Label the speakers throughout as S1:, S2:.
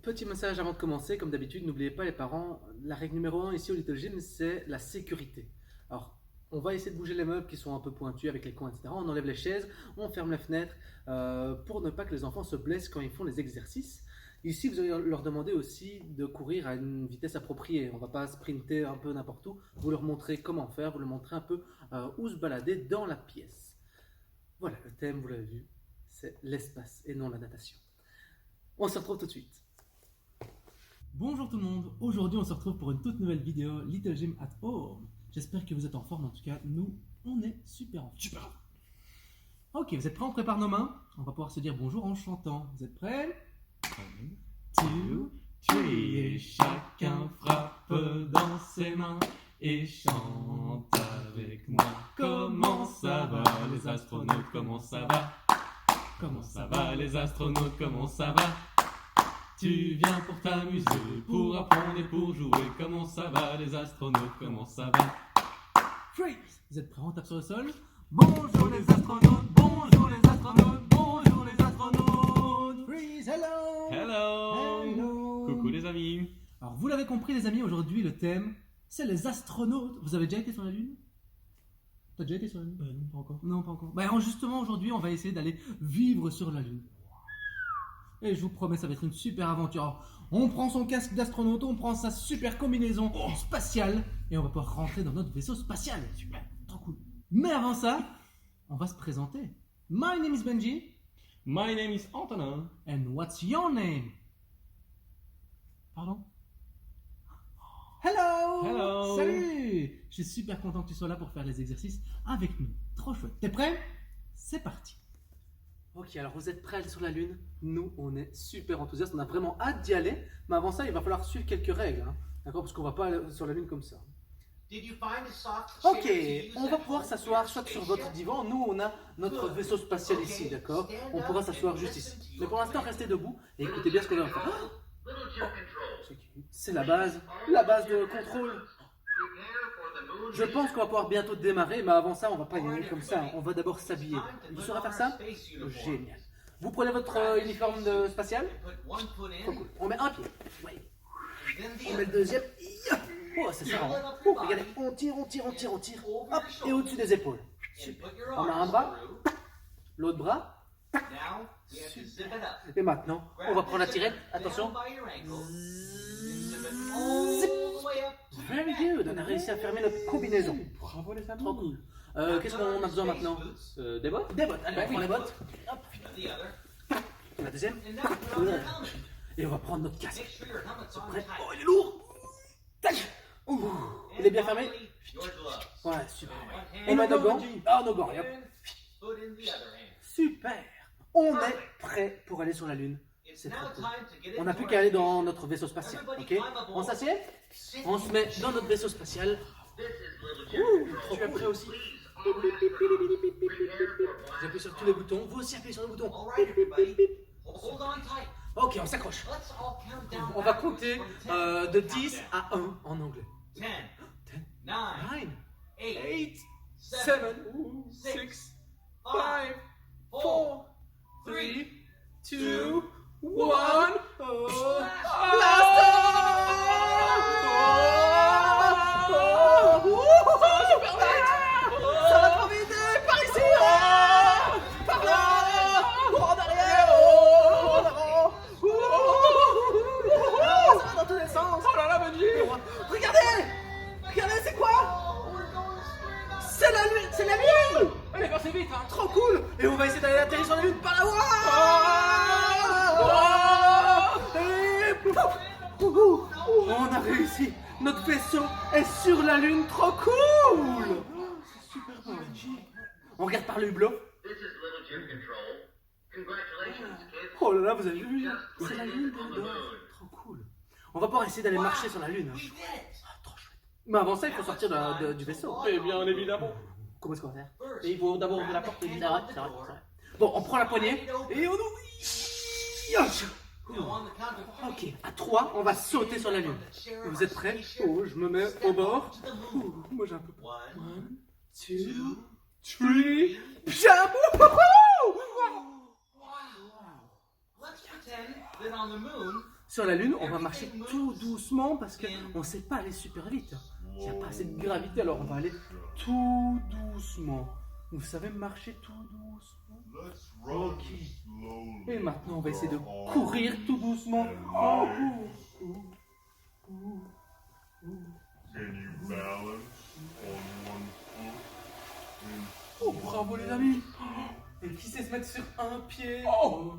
S1: Petit message avant de commencer, comme d'habitude, n'oubliez pas les parents, la règle numéro 1 ici au Little Gym, c'est la sécurité. Alors, on va essayer de bouger les meubles qui sont un peu pointus avec les coins, etc. On enlève les chaises, on ferme les fenêtres pour ne pas que les enfants se blessent quand ils font les exercices. Ici, vous allez leur demander aussi de courir à une vitesse appropriée. On ne va pas sprinter un peu n'importe où. Vous leur montrez comment faire, vous leur montrez un peu où se balader dans la pièce. Voilà, le thème, vous l'avez vu, c'est l'espace et non la natation. On se retrouve tout de suite. Bonjour tout le monde, aujourd'hui on se retrouve pour une toute nouvelle vidéo Little Gym at Home. J'espère que vous êtes en forme, en tout cas nous on est super en forme. Ok, vous êtes prêts? On prépare nos mains. On va pouvoir se dire bonjour en chantant. Vous êtes prêts? 1, 2, 3 et chacun frappe dans ses mains et chante avec moi. Comment ça va les astronautes? Comment ça va? Comment ça va les astronautes? Comment ça va? Tu viens pour t'amuser, pour apprendre et pour jouer. Comment ça va les astronautes? Comment ça va? Freeze! Vous êtes prêts? On tape sur le sol. Bonjour les astronautes, bonjour les astronautes, bonjour les astronautes. Freeze, hello!
S2: Hello!
S1: Hello!
S2: Coucou les amis!
S1: Alors vous l'avez compris les amis, aujourd'hui le thème c'est les astronautes. Vous avez déjà été sur la Lune? T'as déjà été sur la Lune?
S2: Non, pas encore.
S1: Non, pas encore. Ben, justement aujourd'hui on va essayer d'aller vivre sur la Lune. Et je vous promets, ça va être une super aventure. Alors, on prend son casque d'astronaute, on prend sa super combinaison spatiale et on va pouvoir rentrer dans notre vaisseau spatial. Super, trop cool. Mais avant ça, on va se présenter. My name is Benji.
S2: My name is Antonin.
S1: And what's your name? Pardon? Hello!
S2: Hello!
S1: Salut! Je suis super content que tu sois là pour faire les exercices avec nous. Trop chouette. T'es prêt? C'est parti. Ok, alors vous êtes prêts à aller sur la Lune? Nous, on est super enthousiastes, on a vraiment hâte d'y aller. Mais avant ça, il va falloir suivre quelques règles. Hein. D'accord? Parce qu'on va pas aller sur la Lune comme ça. Ok, on va pouvoir s'asseoir soit sur votre divan. Nous, on a notre vaisseau spatial ici, d'accord? On pourra s'asseoir juste ici. Mais pour l'instant, restez debout et écoutez bien ce qu'on va faire. Oh, c'est la base de contrôle. Je pense qu'on va pouvoir bientôt démarrer, mais avant ça, on va pas y aller comme ça. On va d'abord s'habiller. Vous saurez faire ça? Génial. Vous prenez votre uniforme de spatial? Trop cool. On met un pied. Ouais. On met le deuxième. Oh, c'est ça. Regardez, on tire. Hop, et au-dessus des épaules. Super. On a un bras, l'autre bras. Et maintenant, on va prendre la tirette. Attention. Zip. Very good. On a réussi à fermer notre combinaison.
S2: Bravo les amis!
S1: Trop cool. Qu'est-ce qu'on a besoin maintenant?
S2: Des bottes?
S1: Des bottes. Allez, on prend les bottes. Hop. La deuxième. Et on va prendre notre casque. Prêt? Oh, il est lourd. Tac. Ouh. Il est bien fermé? Ouais, super. On met nos gants. Ah, nos gants. Hop. Super. On est prêt pour aller sur la Lune. C'est trop cool. On n'a plus qu'à aller dans notre vaisseau spatial. Ok? On s'assied? On se met dans notre vaisseau spatial. Tu es prêt aussi? J'appuie sur tous les boutons. Vous aussi appuyez sur le bouton. Ok, on s'accroche. On va compter de 10 à 1 en anglais. 10, 9, 8, 7, 6, 5, 4, 3, 2, 1. Ça va trop vite, par ici, par là, en arrière, en avant, ça va dans tous les sens. Oh là là, Benji! Regardez, c'est quoi? C'est la Lune, c'est la Lune! Allez, passez vite, hein. Trop cool! Et on va essayer d'aller atterrir sur la Lune par là-haut! On a réussi! Notre vaisseau est sur la Lune, trop cool! C'est super beau, Benji. On regarde par le hublot. Oh là là, vous avez vu? C'est la Lune, trop cool. On va pouvoir essayer d'aller marcher sur la Lune. Hein. Ah, trop chouette. Mais avant ça, il faut sortir du vaisseau.
S2: Eh bien évidemment!
S1: Comment est-ce qu'on va faire? Et il faut d'abord ouvrir la porte. C'est vrai. Bon, on prend la poignée et on ouvre. Ok, à 3, on va sauter sur la Lune. Vous êtes prêts? Oh, je me mets au bord. Moi j'ai un peu peur. 1, 2, 3, jump! Sur la Lune, on va marcher tout doucement parce qu'on ne sait pas aller super vite. Il n'y a pas assez de gravité, alors on va aller tout doucement. Vous savez marcher tout doucement? Ok. Et maintenant, on va essayer de courir tout doucement. Oh, oh, bravo les amis. Et qui sait se mettre sur un pied? Oh.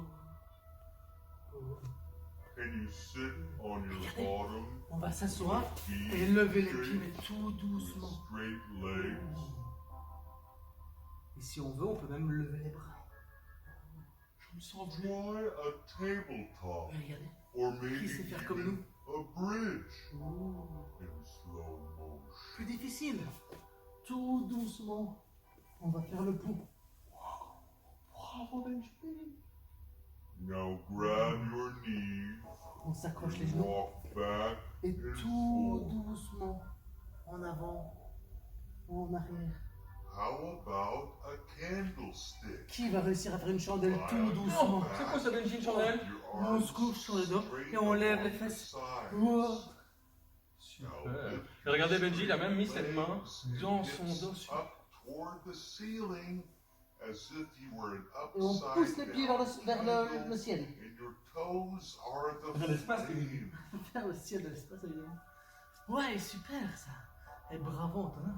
S1: On va s'asseoir et lever les pieds, mais tout doucement. Et si on veut, on peut même lever les bras. Et regardez, qui sait faire comme nous? Plus difficile. Tout doucement. On va faire le pont. Bravo Benjamin.
S3: Now grab your knees,
S1: On s'accroche les genoux.
S3: walk back
S1: Et
S3: and
S1: tout
S3: forth.
S1: doucement. En avant. En arrière.
S3: How about a candlestick?
S1: Qui va réussir à faire une chandelle tout doucement?
S2: C'est quoi ça, Benji, une chandelle?
S3: Your
S1: On
S3: arms
S1: se couche sur le dos
S3: straight
S1: et on lève les
S3: on the
S1: fesses.
S3: side.
S1: Wow.
S2: Super. Et regardez, Benji, il a même mis cette main dans son dos.
S3: Up toward the ceiling, as if you were an
S1: Et on
S3: upside
S1: pousse les pieds vers le
S3: down
S1: ciel.
S3: and your toes are the
S2: Vers l'espace,
S3: flame.
S1: Vers le ciel de l'espace, évidemment. Ouais, super ça. Et bravo Antonin.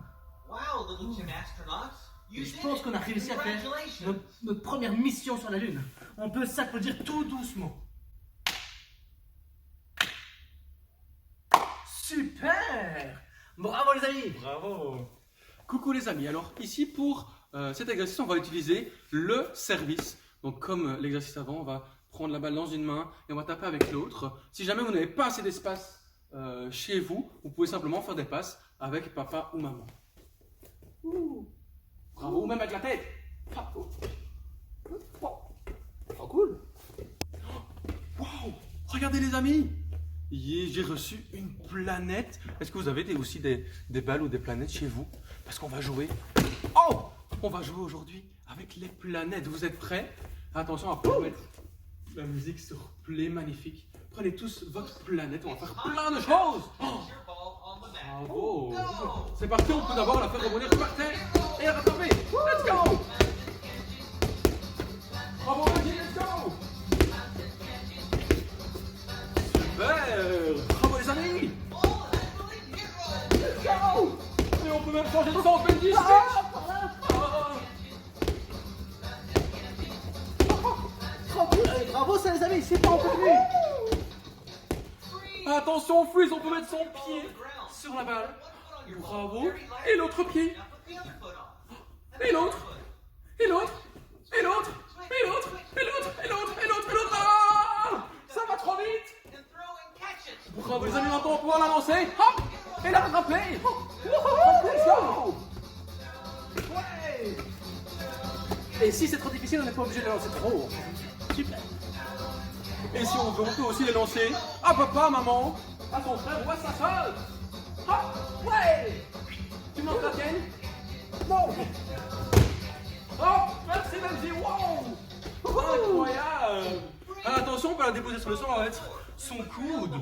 S4: Wow, little gym astronauts. You
S1: Et je
S4: did
S1: pense
S4: it.
S1: qu'on a réussi à faire
S4: Congratulations.
S1: notre première mission sur la Lune. On peut s'applaudir tout doucement. Super! Bravo les amis!
S2: Bravo. Coucou les amis, alors ici pour cet exercice on va utiliser le service. Donc comme l'exercice avant, on va prendre la balle dans une main et on va taper avec l'autre. Si jamais vous n'avez pas assez d'espace chez vous, vous pouvez simplement faire des passes avec papa ou maman. Bravo, ou même avec la tête.
S1: Oh cool!
S2: Waouh! Regardez les amis! J'ai reçu une planète. Est-ce que vous avez aussi des balles ou des planètes chez vous? Parce qu'on va jouer. Oh! On va jouer aujourd'hui avec les planètes. Vous êtes prêts? Attention, on va mettre la musique sur play magnifique. Prenez tous votre planète, on va faire plein de choses! Oh!
S4: Place your ball on the mat.
S2: Bravo!
S4: Go.
S2: C'est parti, on peut d'abord la faire rebondir par terre et la rattraper. Let's go! Bravo, Benji, let's go! Super! Bravo les amis!
S4: Oh, I believe you.
S2: Let's go! Et on peut même changer de sens, Benji!
S1: Bravo ça les amis, c'est pas encore fini!
S2: Attention, Freeze, on peut mettre son pied
S4: Ground.
S2: sur la balle.
S4: One foot on your
S2: Bravo!
S4: ball, very light.
S2: Et l'autre pied!
S4: Now put the other foot on.
S2: Et l'autre! Et l'autre! Et l'autre! Et l'autre! Et l'autre! Et l'autre! Et l'autre! Et l'autre! Ah! Ça va trop vite!
S4: And throw and catch it.
S2: Bravo les amis, maintenant on va pouvoir la lancer. Hop! Et la rattraper. Wouhou! Let's go!
S1: Ouais! Et si c'est trop difficile, on n'est pas obligé de la lancer trop haut. Super!
S2: Et si on veut, on peut aussi les lancer à papa, maman, à son frère ou à sa soeur. Hop! Ouais! Tu me lances la tienne?
S1: Non!
S2: Hop! Merci Benji! Wow! Incroyable! Alors, attention, on peut la déposer sur le sol, on va mettre son coude.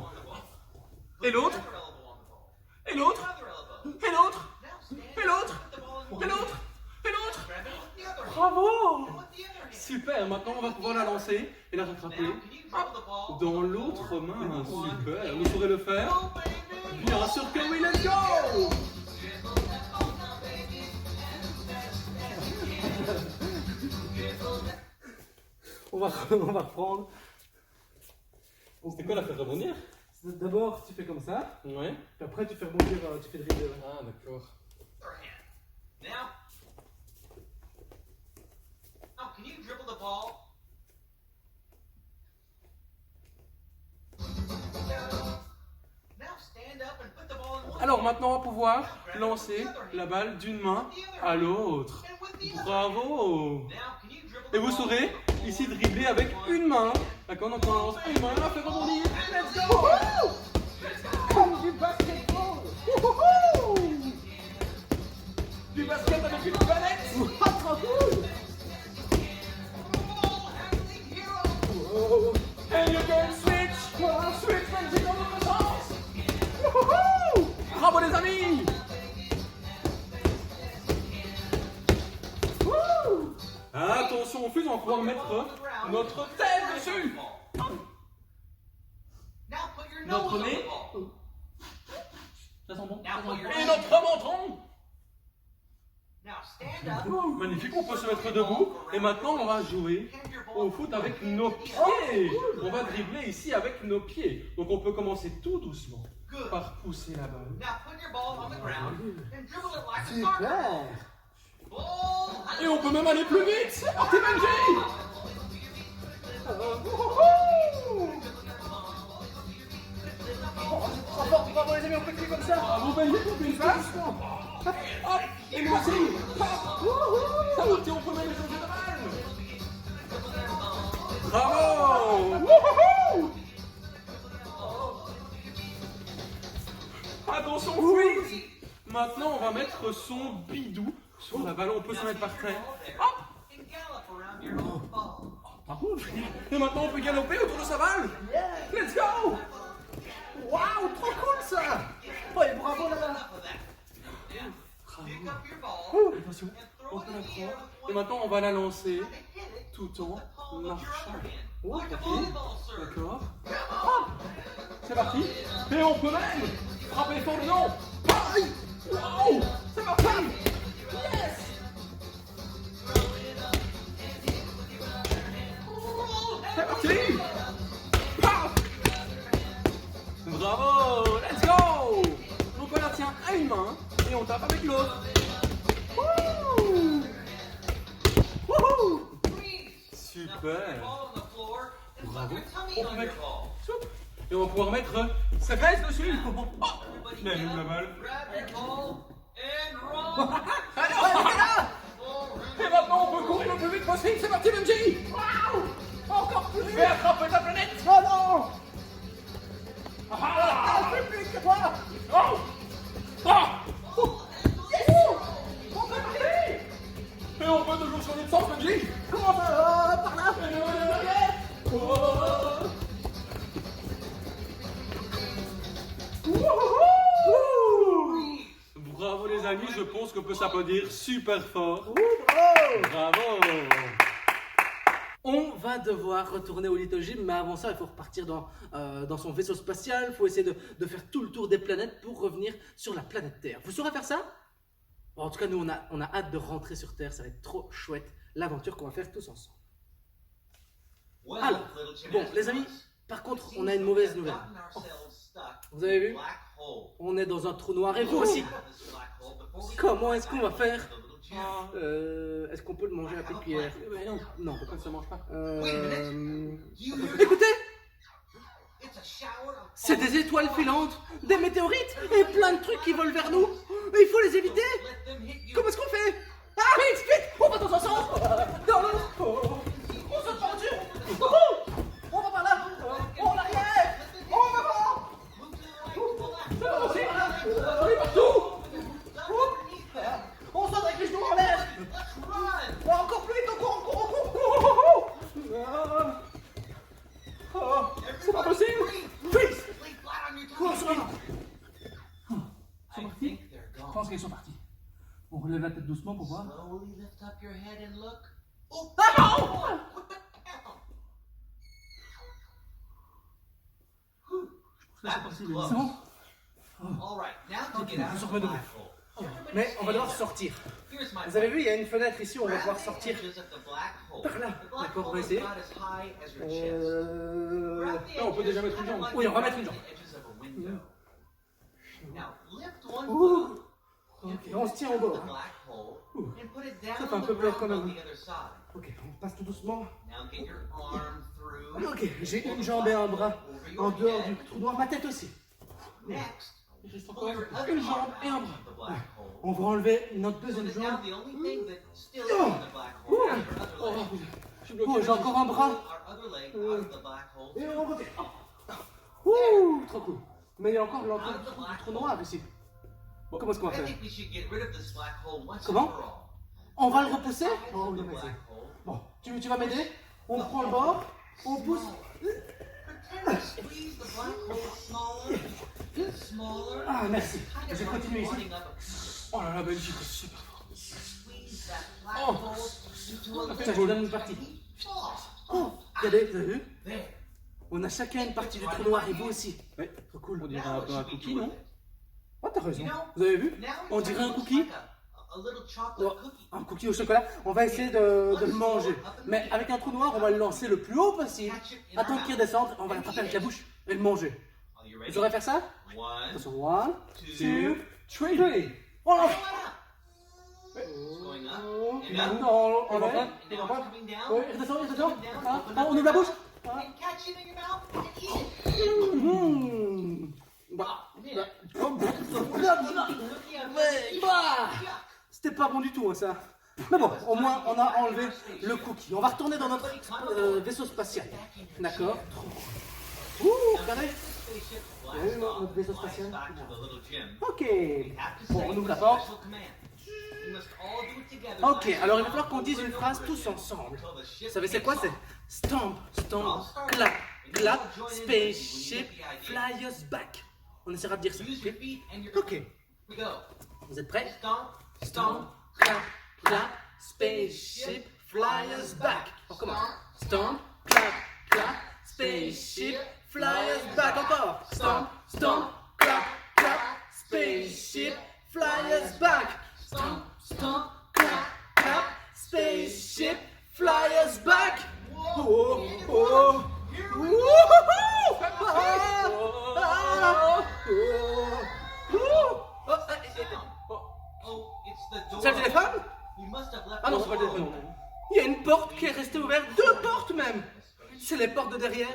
S2: Et l'autre?
S4: Other elbow on the ball.
S2: Et l'autre?
S4: Other elbow.
S2: Et l'autre?
S4: Now stand
S2: Et l'autre?
S4: up, put the ball in
S2: Et
S4: one
S2: l'autre?
S4: hand.
S2: Et l'autre?
S4: Grab it with the other hand.
S2: Bravo!
S4: And with the other hand.
S2: Super, maintenant on va pouvoir la lancer et la rattraper
S4: Now, can you dribble the ball
S2: dans
S4: on the
S2: l'autre
S4: floor?
S2: main.
S4: One,
S2: Super, vous saurez le faire?
S4: go, baby.
S2: Bien sûr que oui, let's go!
S1: On va reprendre.
S2: C'était quoi la faire rebondir?
S1: D'abord, tu fais comme ça,
S2: Ouais.
S1: puis après, tu fais rebondir, tu fais dribbler.
S2: Ah, d'accord.
S4: Other hand. Now. Now, can you dribble the ball? Now stand up and put the ball in one
S2: Alors
S4: hand.
S2: maintenant on va pouvoir lancer la balle d'une main à l'autre.
S4: And with the other hand.
S2: Bravo!
S4: Now, can you dribble
S2: Et
S4: the
S2: vous
S4: ball
S2: saurez
S4: on the floor?
S2: ici dribbler avec une main. D'accord, donc on lance une main, on la fait rebondir. Let's go!
S1: Comme du basketball!
S2: Du basket avec une planète!
S1: Ah, trop cool!
S4: Ball handling hero.
S2: And you can switch! son fuse, on va pouvoir mettre notre tête dessus.
S4: Now put your
S2: Notre
S4: nose on
S2: nez.
S4: the ball.
S2: Ça sent bon.
S4: Now put your
S2: Et notre menton.
S4: Now stand up.
S2: Magnifique, on peut se mettre debout. Et maintenant, on va jouer au foot avec nos pieds. On va dribbler ici avec nos pieds. Donc on peut commencer tout doucement
S4: Good.
S2: par pousser la balle.
S4: Now put your ball on the ground and dribble it like a soccer ball.
S1: Super.
S4: Ball.
S2: Et on peut même aller plus vite. C'est parti, Benji.
S1: Bravo les amis, on continue comme ça.
S2: Bravo, Benji, pour une face. Hop, et moi aussi. Hop. Ça, tiens, on peut même changer de balle. Bravo. Wouhou. Attention, freeze. Maintenant, on va mettre son bidou sur la balle. On peut se mettre par terre. Hop.
S4: And gallop around your own ball.
S2: Et maintenant, on peut galoper autour de sa balle. Let's go.
S1: Waouh, trop cool ça. Ouais, bravo là-bas.
S4: Enough of that. Now, pick up your ball
S2: Attention,
S4: and throw
S2: on
S4: it
S2: peut
S4: in
S2: la
S4: the air
S2: prendre.
S4: with
S2: Et
S4: one
S2: maintenant, on va la lancer
S4: hand and hit it
S2: tout en
S4: with the palm of your
S2: marchant.
S4: other hand.
S1: Oh,
S4: Like a
S1: ok.
S4: volleyball serve.
S2: D'accord. Hop. C'est parti. Et on peut même frapper fort le nom. Aïe. Wow. C'est parti. Yes. C'est parti. Paf. Bravo. Let's go. Donc on la tient à une main et on tape avec l'autre. Wouhou. Wouhou. Super.
S4: Ball on the floor and put your tummy
S2: On peut
S4: on your
S2: mettre
S4: ball.
S2: soupe. Et on va pouvoir mettre ses fesses dessus. Oh.
S4: Everybody
S2: Mais
S4: get
S2: la
S4: up,
S2: balle.
S4: grab your ball and run.
S2: Alors,
S4: Ball
S2: et maintenant on peut courir le plus vite possible. C'est parti, Benji. Waouh. Encore plus vite. Et attraper la planète.
S1: Oh non.
S2: Ah.
S1: Plus vite que toi.
S2: Oh. Ah. On peut partir. Et on peut toujours changer de sens, Benji.
S1: Comment ça par là.
S2: Oh. Bravo les amis, je pense qu'on peut s'applaudir super fort. Bravo.
S1: On va devoir retourner au Little Gym, mais avant ça, il faut repartir dans son vaisseau spatial. Il faut essayer de faire tout le tour des planètes pour revenir sur la planète Terre. Vous saurez faire ça? Bon, en tout cas, nous, on a hâte de rentrer sur Terre. Ça va être trop chouette, l'aventure qu'on va faire tous ensemble.
S4: Well,
S1: Alors,
S4: little
S1: bon,
S4: gymnastics,
S1: les amis, par contre, on a une mauvaise nouvelle.
S4: gotten ourselves stuck
S1: Vous avez vu?
S4: in a black hole.
S1: On est dans un trou noir et vous aussi.
S4: This black hole before we
S1: Comment est-ce qu'on va faire?
S4: the little gym.
S1: Est-ce qu'on peut le manger à petite cuillère? Non.
S2: Pourquoi ça mange pas?
S4: You hear
S1: Écoutez,
S4: It's a shower of
S1: c'est des étoiles filantes, des météorites et plein de trucs qui volent vers nous. Mais il faut les éviter.
S4: Let them hit you.
S1: Comment est-ce qu'on fait? Ah, vite, on va dans un sens. Dans l'autre. On saute par-dessus. On va par là. En arrière. En avant.
S4: Move to the right, to the left.
S1: On est partout.
S4: Underneath them.
S1: On saute avec les genoux en l'air.
S4: Let's run.
S1: Encore plus vite, encore. C'est pas possible. Freeze.
S4: Lay flat on your
S1: Cours
S4: tummy.
S1: sur la
S4: I think they're
S2: Je
S4: gone.
S2: pense qu'ils sont partis. On relève la tête doucement pour voir.
S4: Slowly lift up your head and look. Oh,
S2: C'est
S4: close.
S2: bon?
S4: All right, now to get out of the black hole. Everybody
S1: Mais on va devoir
S4: stand up.
S1: sortir.
S4: Here's my
S1: Vous avez vu, il y a une fenêtre ici où on va
S4: Grab
S1: pouvoir
S4: the
S1: sortir.
S4: edges of the black hole.
S1: Par là.
S4: The black
S1: D'accord, on va
S4: hole is
S1: essayer.
S4: about as high as your chest. Grab the
S2: Là, on peut
S4: edges,
S2: déjà mettre une
S4: kind of
S2: jambe.
S4: like
S1: Oui, on va
S4: you're
S1: mettre une
S4: grabbing
S1: jambe.
S4: the edges of a window. Now lift one
S1: Ouh.
S4: foot
S1: Ok, on se tient en
S4: the
S1: bord.
S4: black hole and put it
S1: Ça fait
S4: down
S1: un
S4: on
S1: peu
S4: the
S1: peur
S4: ground
S1: quand
S4: on
S1: même.
S4: the other side.
S1: Ok, on passe tout doucement.
S4: Now get your arm through.
S1: Ok, j'ai une jambe et un bras en dehors du trou noir, ma tête aussi.
S4: Next,
S2: Il reste
S4: pull
S2: encore
S4: your other
S2: une jambe
S4: arm
S2: et un
S4: out
S2: bras.
S4: of the black hole.
S1: On va enlever notre
S4: So
S1: deuxième
S4: that now
S1: jambe.
S4: the only thing that still is in the black hole is your other
S2: Oh,
S4: leg.
S2: je suis
S1: Oh,
S2: bloqué.
S1: j'ai encore un bras.
S4: Our other leg out of the black hole.
S1: Et on revient. Ouh, trop cool. Mais il y a encore l'entrée
S4: Out of the
S1: du
S4: black
S1: trou
S4: hole.
S1: noir ici. Bon, comment est-ce qu'on va
S4: I
S1: faire?
S4: think we should get rid of this black hole once and
S1: Comment?
S4: for all.
S1: On va le repousser?
S4: Sides
S1: Oh,
S4: of
S1: oui,
S4: the
S1: vas-y.
S4: black hole.
S1: Bon, tu vas m'aider? On prend le bord, on pousse.
S4: Pretend to squeeze the black hole smaller and smaller.
S1: Ah, merci.
S4: Kind
S1: Je
S4: of
S1: vais
S4: like
S1: continuer ici.
S4: running up a
S2: Oh là là, Belgique, c'est super fort.
S4: squeeze that black
S2: Oh.
S4: hole into a
S1: Tiens, je vous donne une partie.
S4: falls.
S1: Oh, regardez, vous avez vu?
S4: There.
S1: On a chacun une partie du trou noir et vous aussi.
S2: Ouais.
S1: Trop cool.
S2: On dirait
S4: Now
S2: un
S4: what
S2: peu un
S4: should we
S2: cookie,
S4: do
S2: non?
S4: with it?
S1: Oh, t'as raison.
S4: You know,
S1: Vous avez vu?
S4: now
S1: On
S4: it
S1: dirait un
S4: looks
S1: cookie.
S4: like a little chocolate
S1: Oh,
S4: cookie.
S1: un cookie au chocolat. On va essayer de le manger. Mais avec un trou noir, on va le lancer le plus haut possible. Attendre qu'il redescende, on va l'attraper avec la bouche et le manger.
S4: Are you
S1: Vous
S4: ready?
S1: saurez faire ça?
S4: One,
S1: Attention, 1, 2,
S4: two,
S1: 3. Oh non!
S4: it's going up.
S1: Oh,
S4: And up.
S1: non, on
S2: va
S1: va
S2: pas.
S4: And now it's coming down.
S1: Oui, il redescend, il redescend.
S4: Coming down.
S1: Ah,
S4: Open
S1: ah,
S4: up
S1: on
S4: your
S1: ouvre la
S4: mouth
S1: bouche. Ah.
S4: and catch it in your mouth and eat it.
S1: Mmh. Bah,
S4: Man. Cookie out
S1: ouais,
S4: of
S1: bah.
S4: Yuck.
S1: C'était pas bon du tout, hein, ça. Mais bon, au moins, on a enlevé le cookie. On va retourner dans notre vaisseau spatial. D'accord? Ouh, regardez.
S4: Spaceship
S1: Oui,
S4: blasts
S1: notre
S4: off,
S1: vaisseau
S4: flies
S1: spatial.
S4: back to the little gym.
S1: Ok.
S4: We have to
S1: Bon,
S4: say
S1: on ouvre la
S4: the
S1: porte.
S4: special command. We must all do it together.
S1: Ok,
S4: like
S1: alors il va
S4: this,
S1: falloir qu'on dise
S4: over
S1: une
S4: and
S1: phrase
S4: over
S1: tous
S4: again,
S1: ensemble.
S4: until the ship
S1: Vous savez c'est
S4: takes
S1: quoi?
S4: off.
S1: C'est stomp, stomp, clap, clap, spaceship, fly us back. On essaiera de dire ça.
S4: Use your feet and your
S1: Ok.
S4: Here we go.
S1: Vous êtes prêts?
S4: Stomp,
S1: Stomp,
S4: stomp,
S1: clap, clap, spaceship, fly us back. On commence. Stomp, clap, clap, spaceship, fly us back. Encore. Stomp, stomp, clap, clap, spaceship, fly us back. Stomp, stomp, clap, clap, spaceship, fly us back. Oh, oh, wouhou! Ah, ah, oh, oh,
S4: Oh, it's the door.
S1: c'est le téléphone?
S4: We must have left
S1: Ah non,
S4: the
S1: c'est pas le
S4: door
S1: téléphone.
S4: open.
S1: Il y a une porte qui est restée ouverte, deux portes même. C'est les portes de derrière.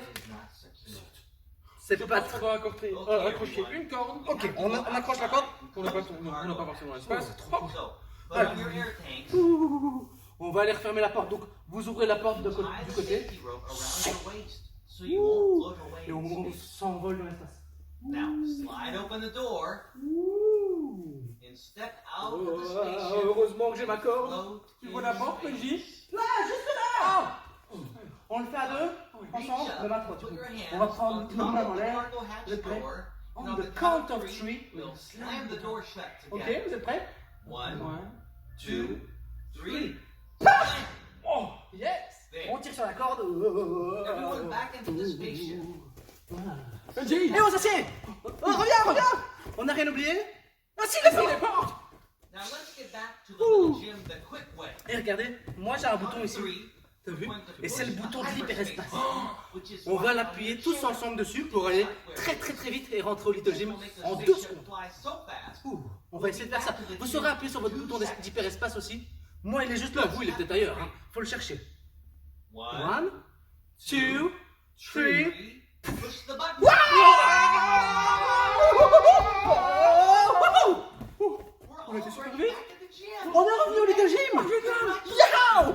S1: C'est pas
S2: On doit accrocher une corde.
S1: Ok, on accroche la corde.
S2: Pour ne pas partir dans l'espace. Hop.
S4: So,
S1: Voilà.
S4: load your air tanks.
S1: Ouh, on va aller refermer la porte. Donc, vous ouvrez la porte
S4: Tie
S1: du
S4: the
S1: côté.
S4: safety rope around your waist so you
S1: Ouh,
S4: won't float away
S1: et
S4: in
S1: on
S4: space.
S1: s'envole dans l'espace.
S4: Now, slide open the door
S1: Ouh.
S4: and step out
S1: Oh,
S4: of the spaceship.
S1: heureusement que j'ai ma corde.
S4: Float
S2: Tu
S4: in
S2: vois la porte,
S4: space.
S2: Benji?
S1: Là, juste là. On le fait à deux, ensemble, même à trois.
S4: Put your
S1: On va
S4: hands
S1: prendre
S4: on
S1: nos
S4: top
S1: mains
S4: of
S1: en
S4: the
S1: l'air.
S4: cargo hatch
S1: Vous êtes prêts?
S4: door.
S1: On
S4: And on
S1: the
S4: the
S1: count
S4: count
S1: of
S4: of
S1: three.
S4: we'll slam the door shut
S1: Ok,
S4: together.
S1: vous êtes prêts?
S4: 1,
S2: 2,
S4: 2, 3.
S1: Oh, yes! On tire sur la corde.
S4: Everyone back into the spaceship.
S2: Benji!
S1: Et on s'assied! Oh, reviens! On n'a rien oublié? Ah si, les portes!
S4: Now let's get back to the little gym the quick way.
S1: Et regardez, moi j'ai un bouton
S4: On
S1: ici.
S4: three,
S1: T'as vu?
S4: we're going to
S1: Et c'est le
S4: push
S1: bouton
S4: the
S1: de l'hyperespace.
S4: hyperspace, which is
S1: On va
S4: why
S1: l'appuyer
S4: on the
S1: tous
S4: chair.
S1: ensemble dessus pour aller très très très vite et rentrer au Little Gym
S4: Will make the
S1: en 2
S4: spaceship
S1: secondes.
S4: fly so fast.
S1: Ouh, on va essayer de faire ça. Vous saurez appuyer sur votre bouton d'hyperespace aussi. Moi il est juste là, vous il est peut-être ailleurs. Hein. Faut le chercher.
S4: 1,
S1: 1, 2, 3.
S4: 3, push the button.
S1: On était super
S4: Already
S1: vite.
S4: back at the gym.
S1: On est revenu au Little Gym! Yow!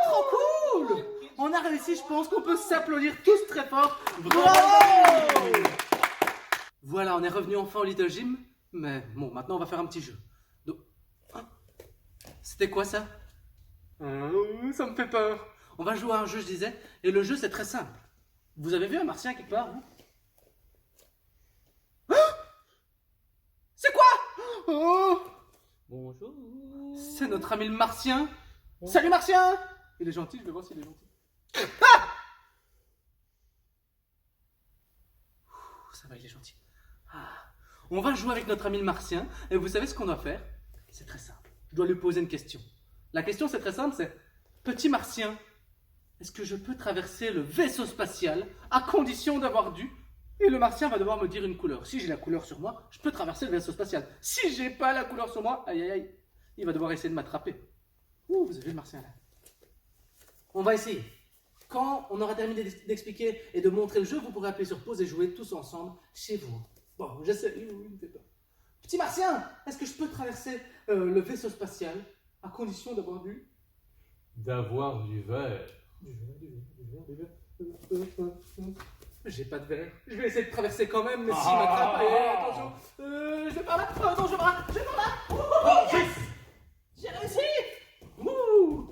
S1: Trop cool! On a réussi, je pense qu'on peut s'applaudir tous très fort. Bravo! Voilà, on est revenu enfin au Little Gym. Mais bon, maintenant on va faire un petit jeu. Donc, hein? C'était quoi ça? Ça me fait peur. On va jouer à un jeu, je disais. Et le jeu, c'est très simple. Vous avez vu un martien quelque part? Hein? C'est quoi? Oh!
S2: Bonjour.
S1: C'est notre ami le martien. Salut martien! Il est gentil, je vais voir s'il est gentil. Ah! Ouh, ça va, il est gentil. Ah. On va jouer avec notre ami le martien. Et vous savez ce qu'on doit faire? C'est très simple. Je dois lui poser une question. La question, c'est très simple, c'est... Petit martien, est-ce que je peux traverser le vaisseau spatial à condition d'avoir du... Et le martien va devoir me dire une couleur. Si j'ai la couleur sur moi, je peux traverser le vaisseau spatial. Si j'ai pas la couleur sur moi, aïe aïe aïe, il va devoir essayer de m'attraper. Ouh, vous avez vu le martien là. On va essayer. Quand on aura terminé d'expliquer et de montrer le jeu, vous pourrez appuyer sur pause et jouer tous ensemble chez vous. Bon, j'essaie. Il me fait peur. Petit martien, est-ce que je peux traverser le vaisseau spatial à condition d'avoir du...
S2: D'avoir du verre.
S1: Du verre. J'ai pas de verre. Je vais essayer de traverser quand même, mais s'il m'attrape, attention. Je vais par là. Non, je vais par là. Oh, yes! J'ai réussi. Ouh.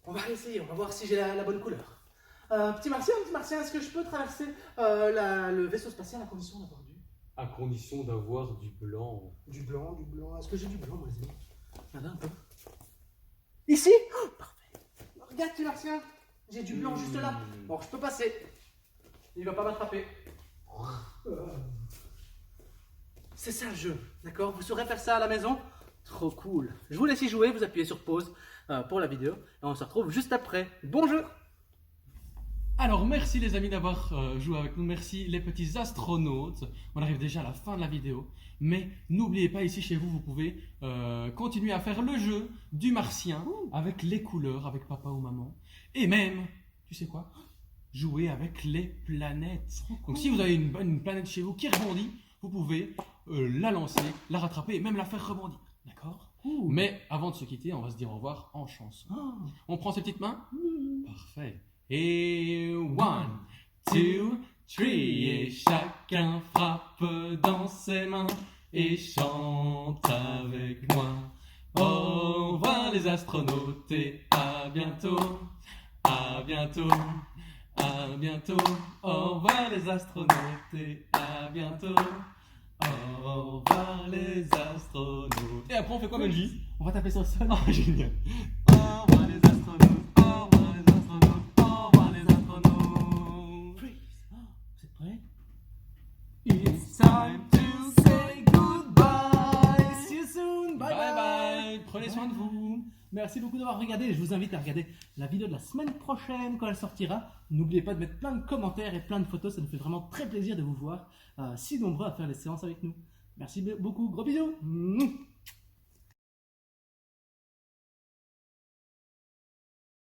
S1: On va réessayer, on va voir si j'ai la bonne couleur. Petit martien, est-ce que je peux traverser le vaisseau spatial à condition d'avoir
S2: À condition d'avoir du blanc.
S1: du blanc? Est-ce que j'ai du blanc, moi, les amis? Regardez un peu. Ici? Oh, parfait. Regarde, petit martien. J'ai du blanc juste là. Bon, je peux passer. Il va pas m'attraper. C'est ça le jeu, d'accord? Vous saurez faire ça à la maison? Trop cool. Je vous laisse y jouer, vous appuyez sur pause pour la vidéo. Et on se retrouve juste après. Bon jeu!
S5: Alors, merci les amis d'avoir joué avec nous. Merci les petits astronautes. On arrive déjà à la fin de la vidéo. Mais n'oubliez pas, ici chez vous, vous pouvez continuer à faire le jeu du martien avec les couleurs, avec papa ou maman. Et même, tu sais quoi? Jouer avec les planètes. Donc si vous avez une planète chez vous qui rebondit, vous pouvez la lancer, la rattraper et même la faire rebondir. D'accord? Mais avant de se quitter, on va se dire au revoir en chanson. On prend ses petites mains? Parfait. Et 1, 2, 3, et chacun frappe dans ses mains et chante avec moi. Au revoir les astronautes et à bientôt, à bientôt, à bientôt. Au revoir les astronautes et à bientôt. Au revoir les astronautes. Et après on fait quoi Benji? On va taper sur le sol. Oh génial. Au revoir les astronautes. Au revoir les astronautes. Au revoir les astronautes. Vous êtes prêts? It's time to say goodbye. See you soon. Bye bye. Bye. Prenez soin de vous.
S1: Merci beaucoup d'avoir regardé. Je vous invite à regarder la vidéo de la semaine prochaine quand elle sortira. N'oubliez pas de mettre plein de commentaires et plein de photos. Ça nous fait vraiment très plaisir de vous voir si nombreux à faire les séances avec nous. Merci beaucoup. Gros bisous.